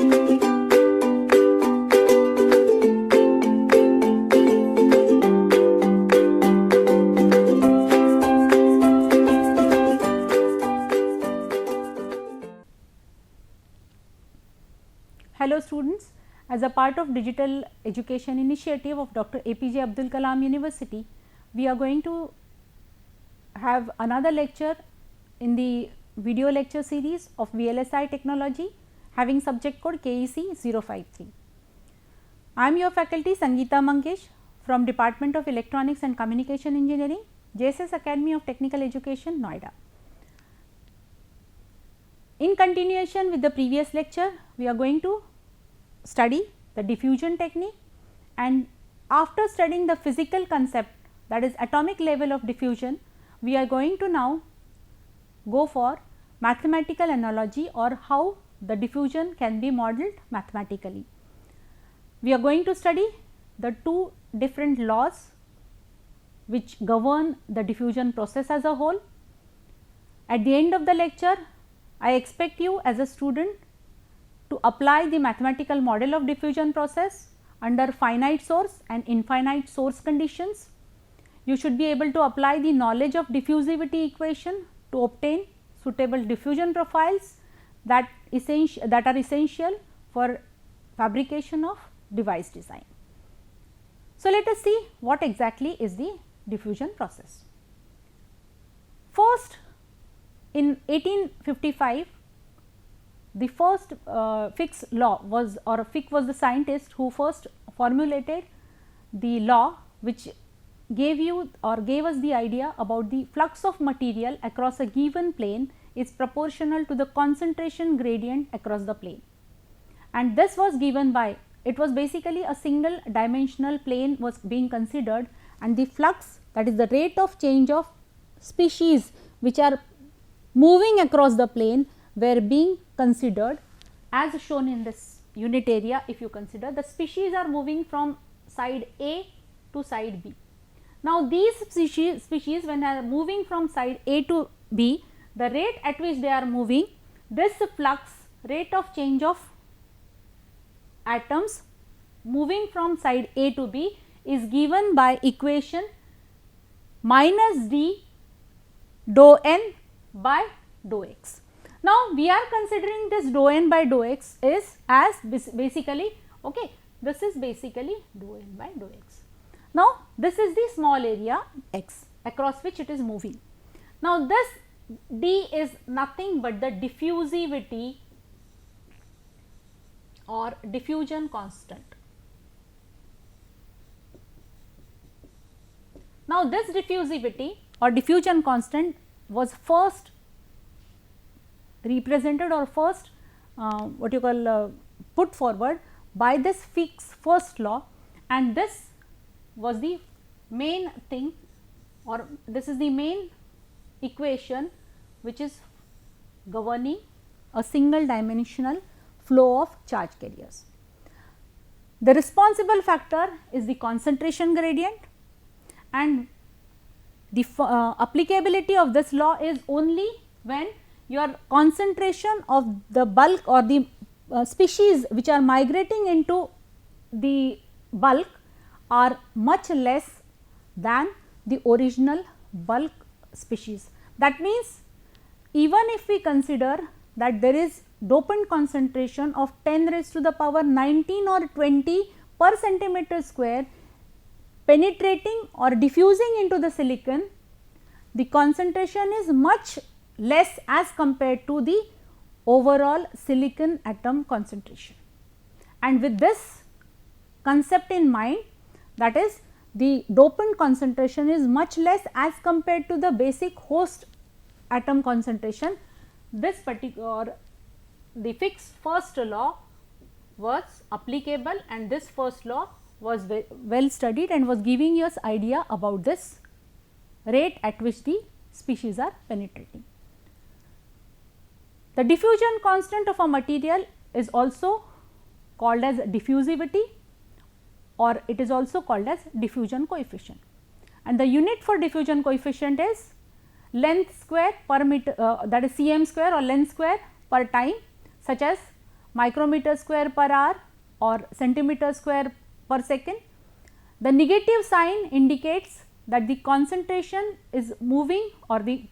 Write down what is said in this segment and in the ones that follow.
Hello students, as a part of digital education initiative of Dr. APJ Abdul Kalam University, we are going to have another lecture in the video lecture series of VLSI technology having subject code KEC 053. I am your faculty Sangeeta Mangesh from Department of Electronics and Communication Engineering, JSS Academy of Technical Education, Noida. In continuation with the previous lecture, we are going to study the diffusion technique, and after studying the physical concept, that is atomic level of diffusion, we are going to now go for mathematical analogy or how the diffusion can be modeled mathematically. We are going to study the two different laws which govern the diffusion process as a whole. At the end of the lecture, I expect you as a student to apply the mathematical model of diffusion process under finite source and infinite source conditions. You should be able to apply the knowledge of diffusivity equation to obtain suitable diffusion profiles that are essential for fabrication of device design. So, let us see what exactly is the diffusion process. First, in 1855, the first Fick's law was, or Fick was the scientist who first formulated the law which gave you or gave us the idea about the flux of material across a given plane is proportional to the concentration gradient across the plane. And this was given by, it was basically a single dimensional plane was being considered, and the flux, that is the rate of change of species which are moving across the plane, were being considered as shown in this unit area. If you consider the species are moving from side A to side B. Now, these species when they are moving from side A to B, the rate at which they are moving, this flux rate of change of atoms moving from side A to B is given by equation minus d dou n by dou x. Now, we are considering this dou n by dou x is as basically, okay, this is basically dou n by dou x. Now, this is the small area x across which it is moving. Now, this d is nothing but the diffusivity or diffusion constant. Now, this diffusivity or diffusion constant was first represented or first put forward by this Fick's first law, and this was the main thing, or this is the main equation which is governing a single dimensional flow of charge carriers. The responsible factor is the concentration gradient, and the applicability of this law is only when your concentration of the bulk or the species which are migrating into the bulk are much less than the original bulk species. That means, even if we consider that there is dopant concentration of 10 raised to the power 19 or 20 per centimeter square penetrating or diffusing into the silicon, the concentration is much less as compared to the overall silicon atom concentration. And with this concept in mind, that is the dopant concentration is much less as compared to the basic host atom concentration, this particular the Fick's first law was applicable, and this first law was well studied and was giving us idea about this rate at which the species are penetrating. The diffusion constant of a material is also called as diffusivity, or it is also called as diffusion coefficient, and the unit for diffusion coefficient is length square per meter, that is cm square or length square per time, such as micrometer square per hour or centimeter square per second. The negative sign indicates that the concentration is moving, or the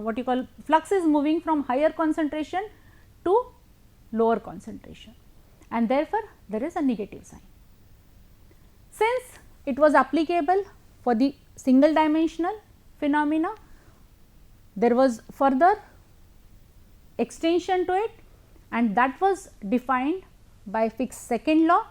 what you call flux is moving from higher concentration to lower concentration, and therefore, there is a negative sign. Since it was applicable for the single dimensional phenomena, there was further extension to it, and that was defined by Fick's second law.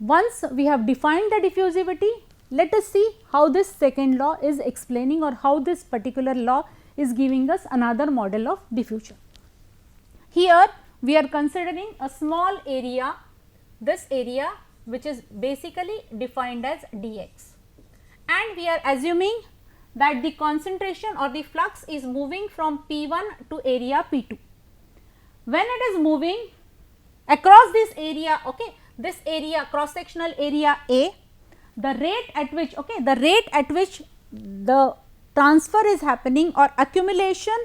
Once we have defined the diffusivity, let us see how this second law is explaining, or how this particular law is giving us another model of diffusion. Here we are considering a small area, this area which is basically defined as dx, and we are assuming that the concentration or the flux is moving from P1 to area P2. When it is moving across this area, okay, this area, cross sectional area A, the rate at which, okay, the rate at which the transfer is happening, or accumulation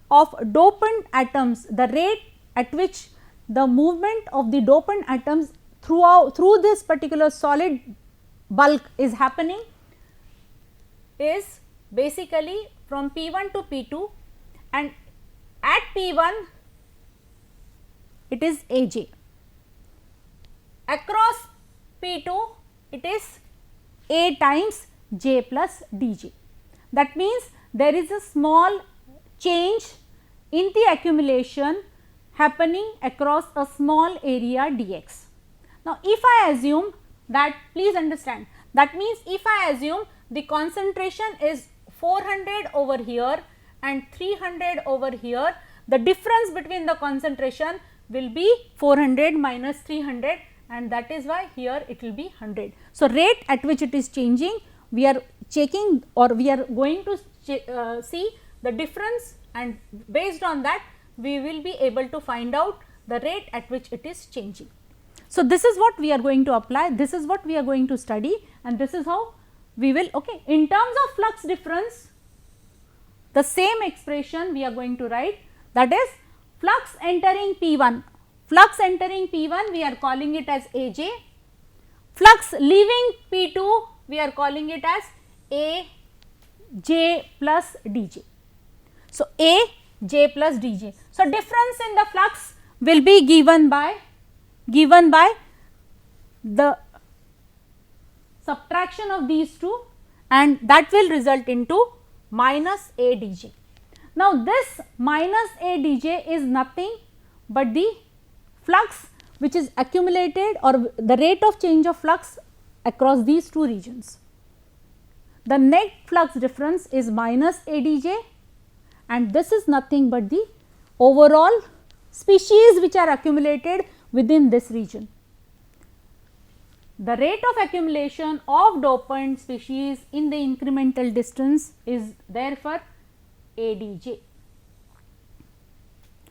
of dopant atoms, the rate at which the movement of the dopant atoms through this particular solid bulk is happening, is basically from P1 to P2, and at P1 it is Aj, across P2 it is A times J plus dj. That means there is a small change in the accumulation happening across a small area dx. Now, if I assume that, please understand, that means if I assume the concentration is 400 over here and 300 over here, the difference between the concentration will be 400 minus 300, and that is why here it will be 100. So, rate at which it is changing, we are checking, or we are going to see the difference, and based on that we will be able to find out the rate at which it is changing. So, this is what we are going to apply, this is what we are going to study, and this is how we will, okay. In terms of flux difference, the same expression we are going to write, that is flux entering P1, flux entering P1 we are calling it as Aj, flux leaving P2 we are calling it as Aj plus dj. So, Aj plus dj. So, difference in the flux will be given by the subtraction of these two, and that will result into minus A dj. Now, this minus A dj is nothing but the flux which is accumulated, or the rate of change of flux across these two regions. The net flux difference is minus A dj, and this is nothing but the overall species which are accumulated within this region. The rate of accumulation of dopant species in the incremental distance is therefore A dj.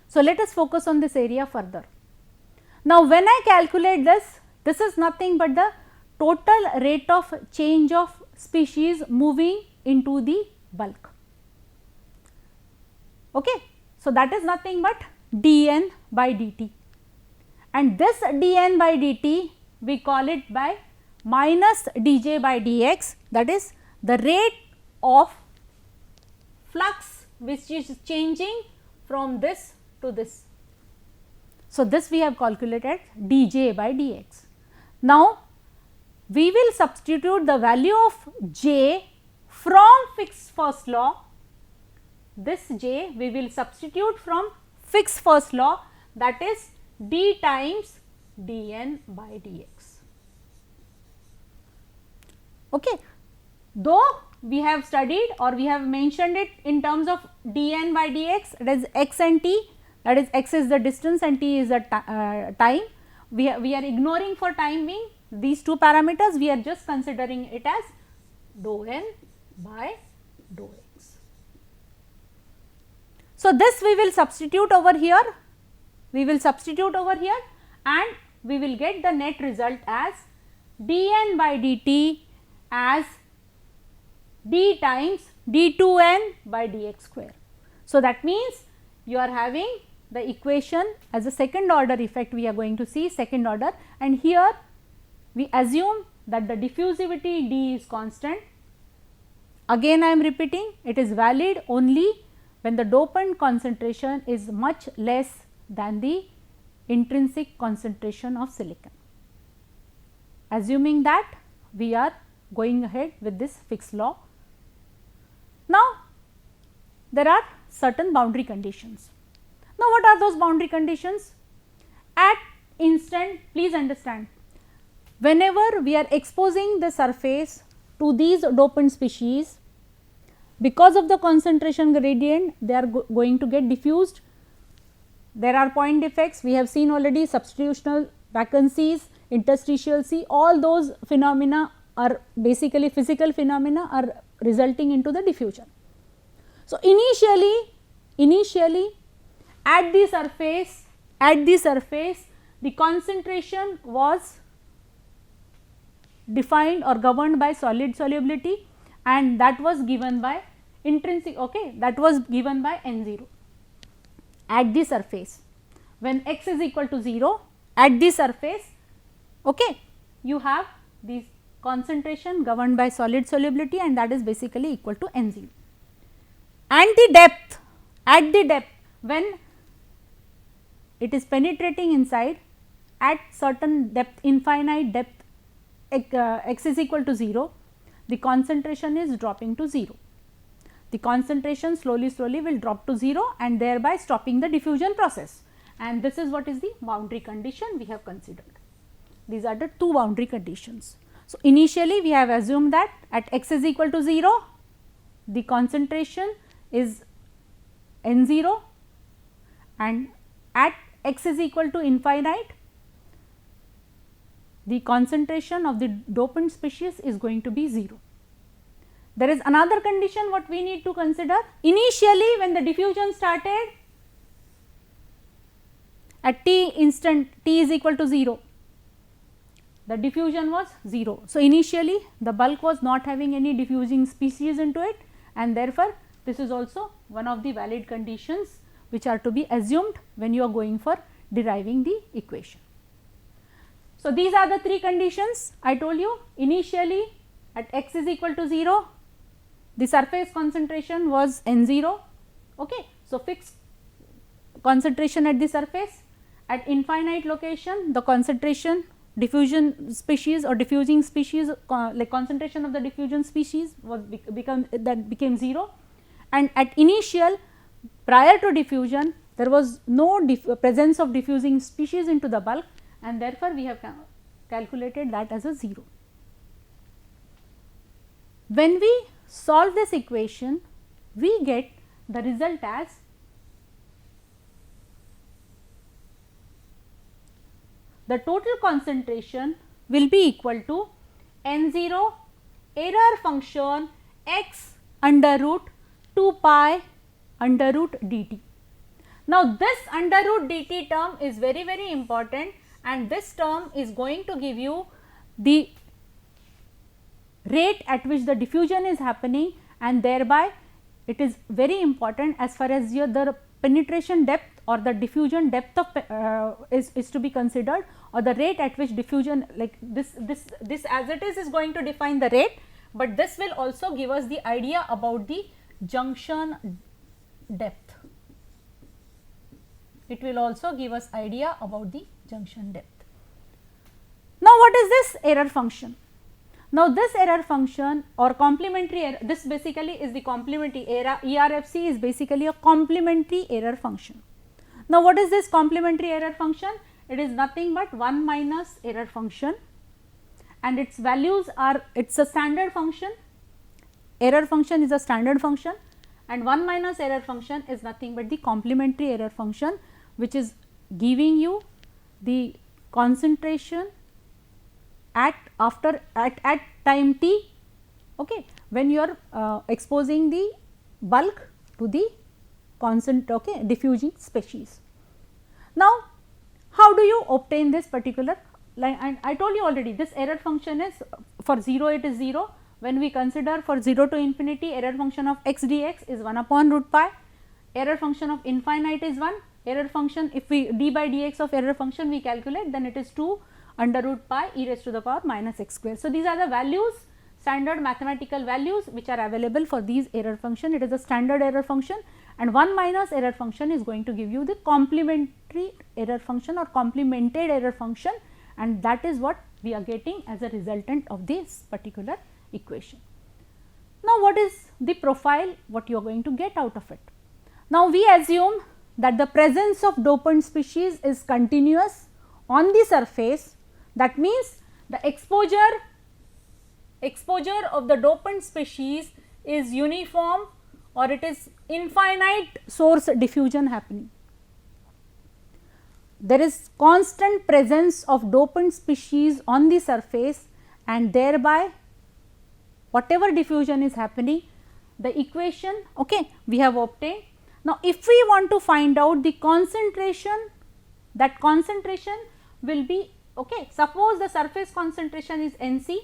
So, let us focus on this area further. Now, when I calculate this, this is nothing but the total rate of change of species moving into the bulk. Okay. So, that is nothing but dN by dt, and this dN by dt we call it by minus dj by dx, that is the rate of flux which is changing from this to this. So, this we have calculated dj by dx. Now, we will substitute the value of j from Fick's first law, this j we will substitute from Fick's first law, that is d times dN by dx. Okay. Though we have studied, or we have mentioned it in terms of dN by dx, that is x and t, that is x is the distance and t is the time. We are ignoring for time being these two parameters, we are just considering it as dou n by dou x. So, this we will substitute over here, and we will get the net result as dN by dt as d times d2n by dx square. So, that means you are having the equation as a second order effect, we are going to see second order, and here we assume that the diffusivity D is constant. Again I am repeating, it is valid only when the dopant concentration is much less than the intrinsic concentration of silicon. Assuming that, we are going ahead with this Fick's law. Now, there are certain boundary conditions. Now, what are those boundary conditions? At instant, please understand, whenever we are exposing the surface to these dopant species, because of the concentration gradient, they are going to get diffused. There are point defects, we have seen already, substitutional vacancies, interstitial C, all those phenomena are basically physical phenomena are resulting into the diffusion. So, initially at the surface the concentration was defined or governed by solid solubility, and that was given by intrinsic, okay, that was given by N0 at the surface. When x is equal to 0 at the surface, okay, you have this concentration governed by solid solubility, and that is basically equal to N0. And the depth, at the depth, when it is penetrating inside at certain depth, infinite depth, x is equal to 0, the concentration is dropping to 0. The concentration slowly will drop to 0 and thereby stopping the diffusion process, and this is what is the boundary condition we have considered. These are the two boundary conditions. So, initially we have assumed that at x is equal to 0, the concentration is N0, and at x is equal to infinite, the concentration of the dopant species is going to be 0. There is another condition what we need to consider. Initially when the diffusion started at t instant t is equal to 0, the diffusion was 0. So, initially the bulk was not having any diffusing species into it, and therefore, this is also one of the valid conditions which are to be assumed when you are going for deriving the equation. So, these are the three conditions I told you. Initially at x is equal to 0, the surface concentration was N0, okay. So, fixed concentration at the surface. At infinite location, the concentration diffusion species or diffusing species, like concentration of the diffusion species was became 0, and at initial prior to diffusion there was no presence of diffusing species into the bulk, and therefore, we have calculated that as a 0. When we solve this equation, we get the result as the total concentration will be equal to N0 error function x under root 2 pi under root dt. Now, this under root dt term is very important, and this term is going to give you the rate at which the diffusion is happening, and thereby it is very important as far as the penetration depth or the diffusion depth of is to be considered, or the rate at which diffusion, like this as it is going to define the rate, but this will also give us the idea about the junction depth. It will also give us idea about the junction depth. Now, what is this error function? Now, this error function or complementary error, this basically is the complementary error, ERFC is basically a complementary error function. Now, what is this complementary error function? It is nothing but 1 minus error function, and its values are, it is a standard function, error function is a standard function, and 1 minus error function is nothing but the complementary error function, which is giving you the concentration at time t, okay, when you are exposing the bulk to the diffusing species. Now, how do you obtain this particular line? And I told you already, this error function is for 0 it is 0. When we consider for 0 to infinity, error function of x dx is 1 upon root pi, error function of infinite is 1, error function, if we d by dx of error function we calculate, then it is 2 under root pi e raised to the power minus x square. So, these are the values, standard mathematical values which are available for these error function. It is a standard error function, and 1 minus error function is going to give you the complementary error function or complemented error function, and that is what we are getting as a resultant of this particular equation. Now, what is the profile, what you are going to get out of it? Now, we assume that the presence of dopant species is continuous on the surface. That means, the exposure of the dopant species is uniform, or it is infinite source diffusion happening. There is constant presence of dopant species on the surface, and thereby whatever diffusion is happening, the equation we have obtained. Now, if we want to find out the concentration, that concentration will be suppose the surface concentration is Nc,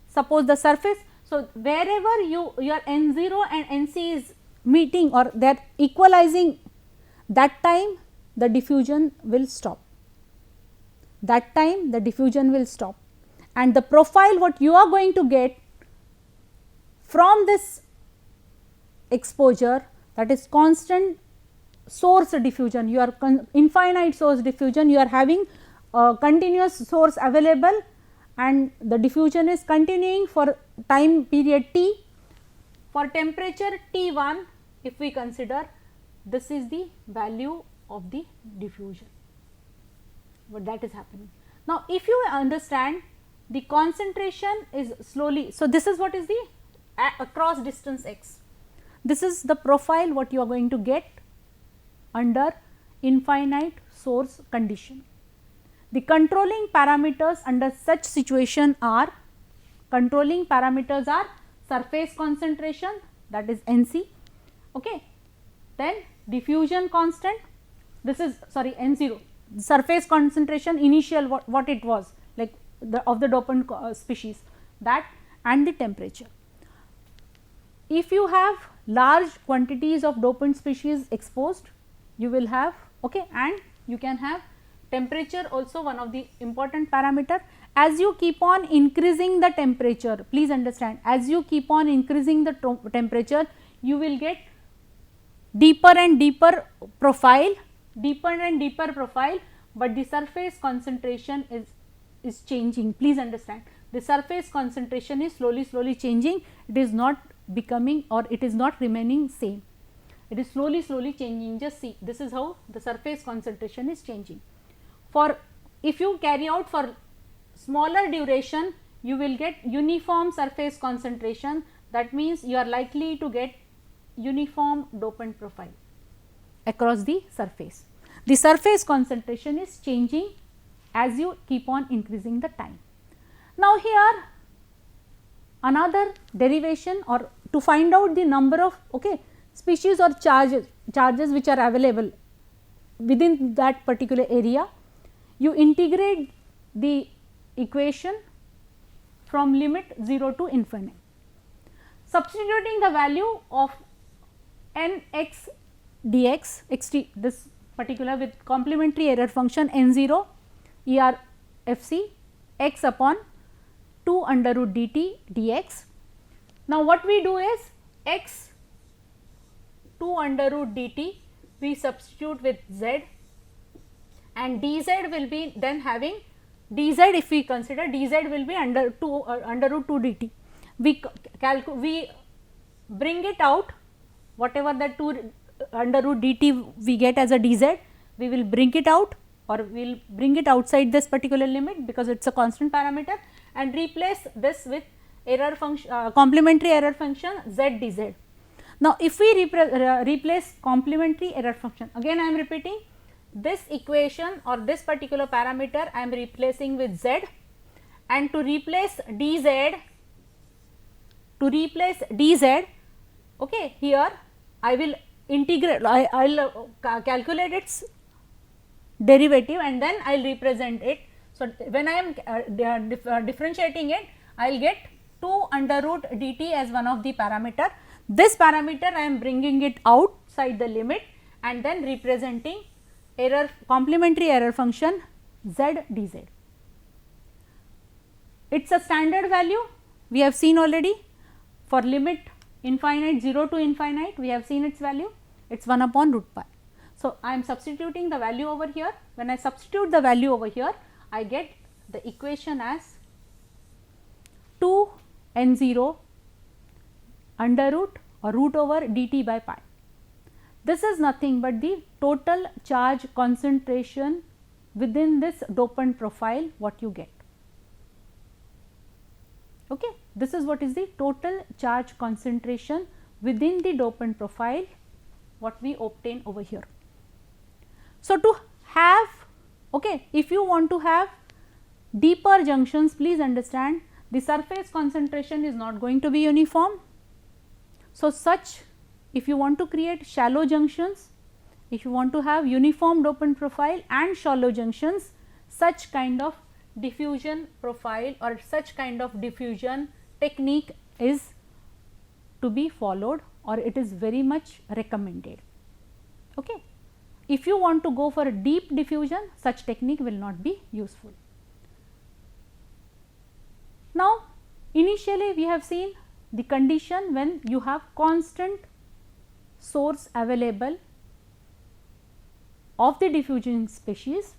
suppose the surface. So, wherever your N0 and Nc is meeting or they are equalizing, that time the diffusion will stop, that time the diffusion will stop, and the profile what you are going to get from this exposure, that is constant source diffusion, you are infinite source diffusion, you are having a continuous source available and the diffusion is continuing for time period t. For temperature T1, if we consider, this is the value of the diffusion, what that is happening. Now, if you understand, the concentration is slowly, so this is what is the across distance x. This is the profile what you are going to get under infinite source condition. The controlling parameters under such situation are, controlling parameters are surface concentration, that is Nc, then diffusion constant, this is N0, surface concentration initial what it was like of the dopant species, that, and the temperature. If you have large quantities of dopant species exposed, you will have and you can have temperature also, one of the important parameter. As you keep on increasing the temperature, please understand, as you keep on increasing the temperature, you will get deeper and deeper profile, but the surface concentration is changing. Please understand, the surface concentration is slowly changing, it is not becoming or it is not remaining same, it is slowly changing. Just see, this is how the surface concentration is changing. For if you carry out for smaller duration, you will get uniform surface concentration, that means you are likely to get uniform dopant profile across the surface. The surface concentration is changing as you keep on increasing the time. Now, here another derivation, or to find out the number of species or charges which are available within that particular area, you integrate the equation from limit 0 to infinite. Substituting the value of nx dx xt, this particular with complementary error function n0 er fc x upon 2 under root dt dx. Now, what we do is x 2 under root dt we substitute with z, and dz will be then having dz, if we consider dz will be under root 2 dt. We bring it out, whatever that 2 under root dt we get as a dz, we will bring it out or we will bring it outside this particular limit because it is a constant parameter, and replace this with error function complementary error function z dz. Now, if we replace complementary error function, again I am repeating, this equation or this particular parameter I am replacing with z, and to replace dz, here I will integrate, I will calculate its derivative and then I will represent it. So, when I am differentiating it, I will get 2 under root dt as one of the parameter. This parameter I am bringing it outside the limit and then representing error complementary error function z dz. It is a standard value, we have seen already for limit infinite 0 to infinite, we have seen its value, it is 1 upon root pi. So, I am substituting the value over here. When I substitute the value over here, I get the equation as 2 n 0 under root or root over dt by pi. This is nothing but the total charge concentration within this dopant profile what you get. Okay. This is what is the total charge concentration within the dopant profile what we obtain over here. So, to have, okay, if you want to have deeper junctions, please understand the surface concentration is not going to be uniform. So, such if you want to create shallow junctions, if you want to have uniform dopant profile and shallow junctions, such kind of diffusion profile or such kind of diffusion technique is to be followed or it is very much recommended. Okay. If you want to go for a deep diffusion, such technique will not be useful. Now, initially we have seen the condition when you have constant source available of the diffusion species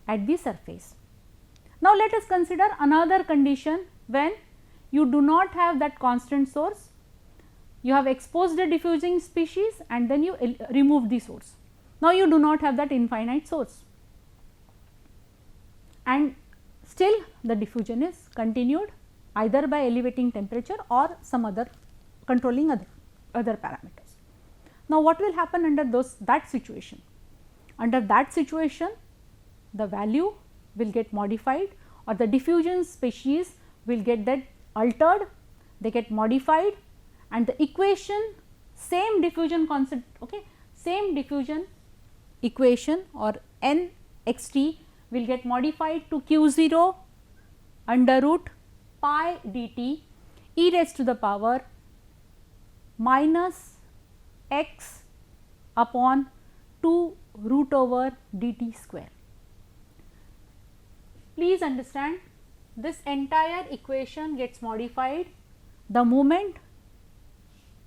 at the surface. Now, let us consider another condition when you do not have that constant source, you have exposed the diffusing species and then you remove the source. Now, you do not have that infinite source and still the diffusion is continued either by elevating temperature or some other controlling other parameters. Now, what will happen under that situation? Under that situation, the value will get modified or the diffusion species will get that altered, they get modified and the equation same diffusion concept, okay, same diffusion equation or n x t will get modified to q 0 under root pi dt e raised to the power minus x upon 2 root over dt square. Please understand this entire equation gets modified the moment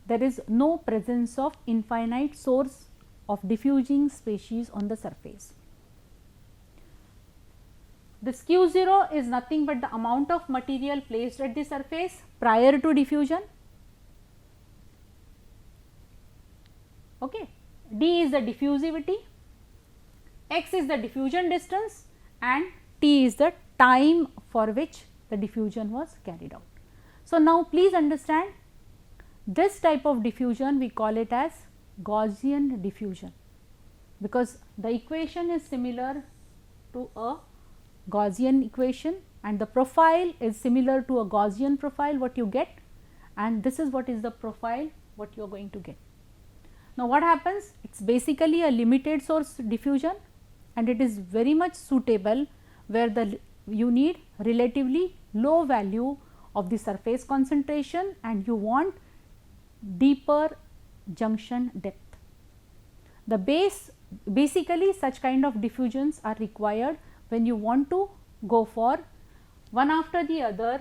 there is no presence of infinite source of diffusing species on the surface. This q 0 is nothing but the amount of material placed at the surface prior to diffusion. Okay. D is the diffusivity, x is the diffusion distance and t is the time for which the diffusion was carried out. So, now please understand this type of diffusion we call it as Gaussian diffusion because the equation is similar to a Gaussian equation and the profile is similar to a Gaussian profile what you get and this is what is the profile what you are going to get. Now, what happens? It is basically a limited source diffusion and it is very much suitable where you need relatively low value of the surface concentration and you want deeper junction depth. The basically such kind of diffusions are required when you want to go for one after the other,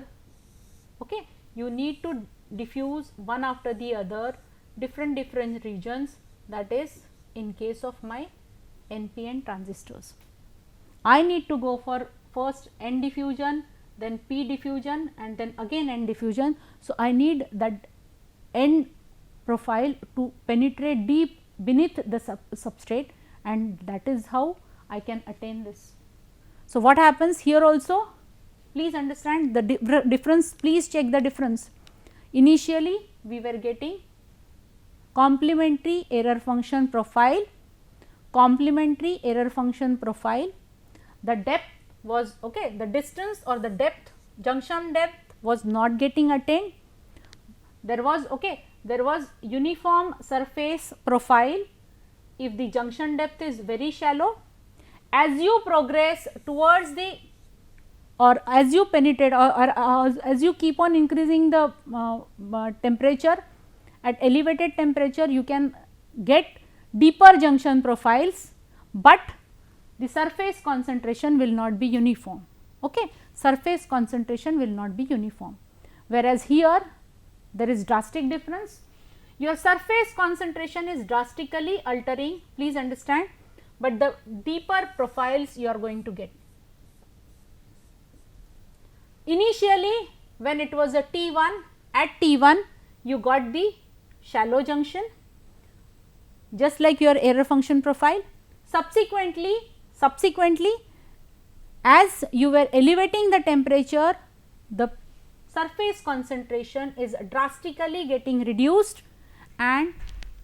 okay. You need to diffuse one after the other different regions, that is in case of my NPN transistors. I need to go for first N diffusion, then P diffusion and then again N diffusion. So, I need that N profile to penetrate deep beneath the substrate and that is how I can attain this. So, what happens here also? Please understand the difference, please check the difference. Initially we were getting complementary error function profile, the depth was okay, the distance or the depth, junction depth was not getting attained. There was uniform surface profile if the junction depth is very shallow. As you progress towards the or as you penetrate or as you keep on increasing the temperature, at elevated temperature you can get deeper junction profiles, but the surface concentration will not be uniform. Okay, surface concentration will not be uniform, whereas here there is drastic difference. Your surface concentration is drastically altering, please understand, but the deeper profiles you are going to get. Initially when it was a T1, at T1 you got the shallow junction, just like your error function profile. Subsequently as you were elevating the temperature, the surface concentration is drastically getting reduced and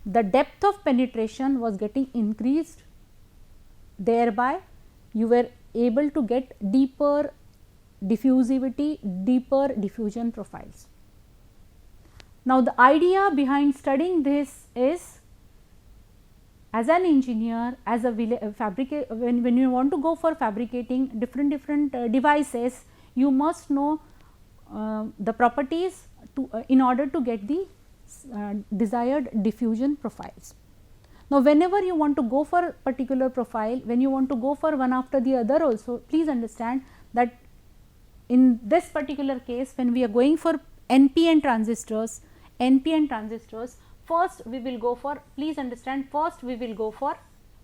the depth of penetration was getting increased, thereby you were able to get deeper diffusivity, deeper diffusion profiles. Now, the idea behind studying this is, as an engineer, as a when you want to go for fabricating different devices, you must know the properties to in order to get the desired diffusion profiles. Now, whenever you want to go for particular profile, when you want to go for one after the other also, please understand that in this particular case, when we are going for NPN transistors, first we will go for, please understand, first we will go for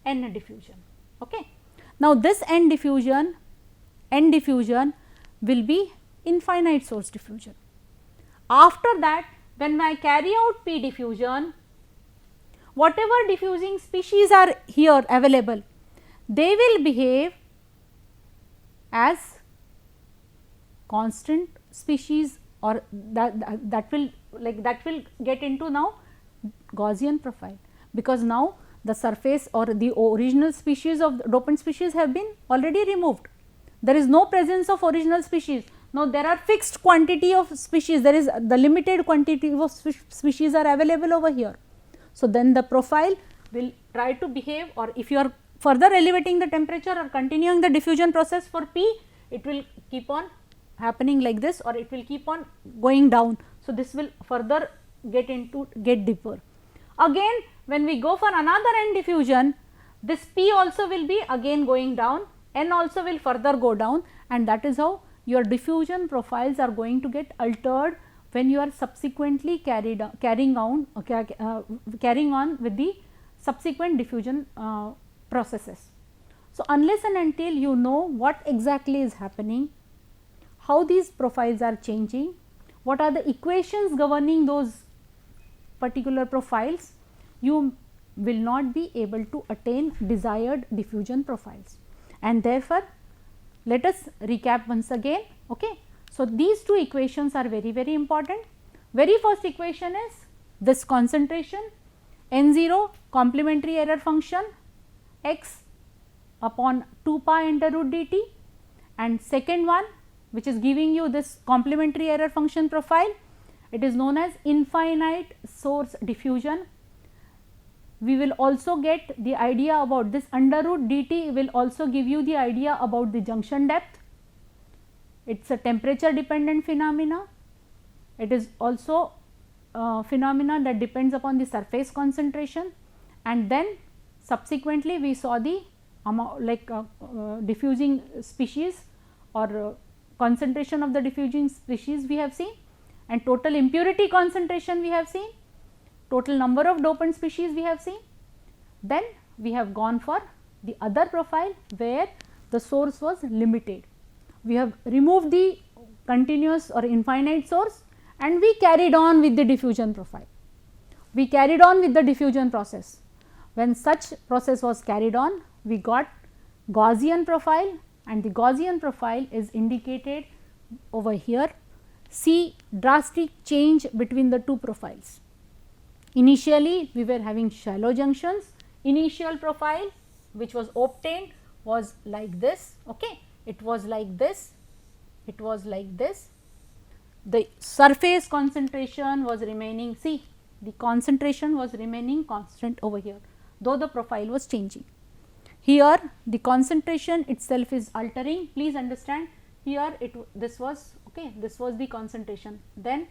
N diffusion. Okay. Now, this N diffusion will be infinite source diffusion. After that, when I carry out P diffusion, whatever diffusing species are here available, they will behave as constant species, or that will get into now Gaussian profile, because now the surface or the original species of the dopant species have been already removed. There is no presence of original species. Now, there are fixed quantity of species, there is the limited quantity of species are available over here. So, then the profile will try to behave, or if you are further elevating the temperature or continuing the diffusion process for P, it will keep on happening like this, or it will keep on going down. So, this will further get deeper. Again, when we go for another N diffusion, this P also will be again going down, N also will further go down, and that is how your diffusion profiles are going to get altered when you are subsequently carrying on with the subsequent diffusion processes. So, unless and until you know what exactly is happening, how these profiles are changing, what are the equations governing those particular profiles, you will not be able to attain desired diffusion profiles. And therefore, let us recap once again. Okay. So, these two equations are very important. Very first equation is this concentration N0 complementary error function x upon 2 pi under root dt, and second one which is giving you this complementary error function profile, it is known as infinite source diffusion. We will also get the idea about this under root dt will also give you the idea about the junction depth. It is a temperature dependent phenomena. It is also a phenomena that depends upon the surface concentration, and then subsequently we saw the diffusing species or concentration of the diffusing species we have seen, and total impurity concentration we have seen, total number of dopant species we have seen. Then we have gone for the other profile where the source was limited. We have removed the continuous or infinite source and we carried on with the diffusion profile. We carried on with the diffusion process. When such process was carried on, we got Gaussian profile, and the Gaussian profile is indicated over here. See drastic change between the two profiles. Initially we were having shallow junctions. Initial profile which was obtained was like this. Okay. It was like this, it was like this. The surface concentration was remaining, see the concentration was remaining constant over here, though the profile was changing. Here the concentration itself is altering. Please understand, here this was okay, this was the concentration, then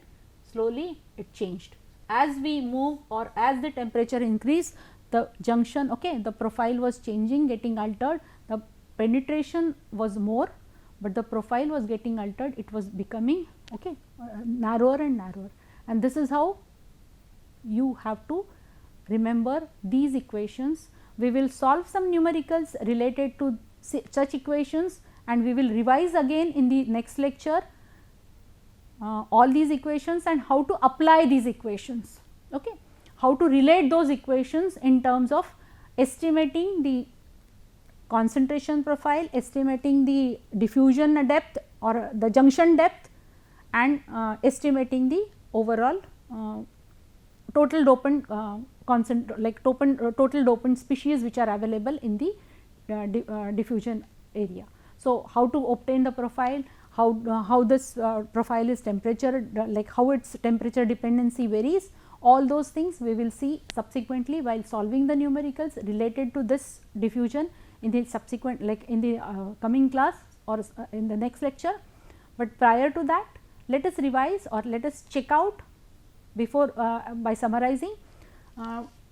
slowly it changed. As we move or as the temperature increased, the junction, okay, the profile was changing, getting altered, the penetration was more, but the profile was getting altered, it was becoming narrower and narrower, and this is how you have to remember these equations. We will solve some numericals related to such equations, and we will revise again in the next lecture all these equations and how to apply these equations, how to relate those equations in terms of estimating the concentration profile, estimating the diffusion depth or the junction depth, and estimating the overall total dopant total dopant species which are available in the diffusion area. So, how to obtain the profile, how this profile is temperature, like how its temperature dependency varies, all those things we will see subsequently while solving the numericals related to this diffusion in the subsequent, like in the coming class or in the next lecture. But prior to that, let us revise or let us check out before by summarizing.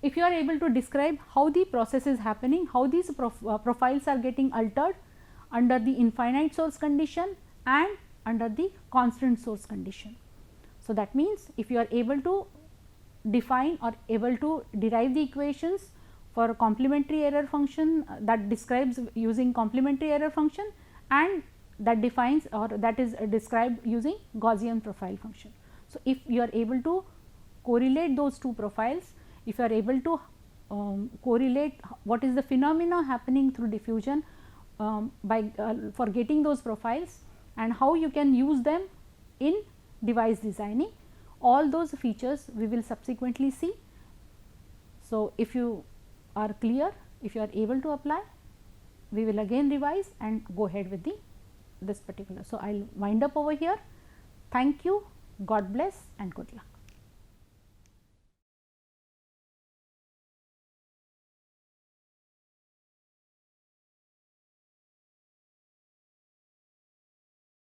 If you are able to describe how the process is happening, how these profiles are getting altered under the infinite source condition and under the constant source condition. So, that means if you are able to define or able to derive the equations for a complementary error function that describes using complementary error function, and that defines or that is described using Gaussian profile function. So, if you are able to correlate those two profiles, if you are able to correlate what is the phenomena happening through diffusion by for getting those profiles and how you can use them in device designing, all those features we will subsequently see. So, if you are clear, if you are able to apply, we will again revise and go ahead with this particular. So, I will wind up over here. Thank you, God bless and good luck.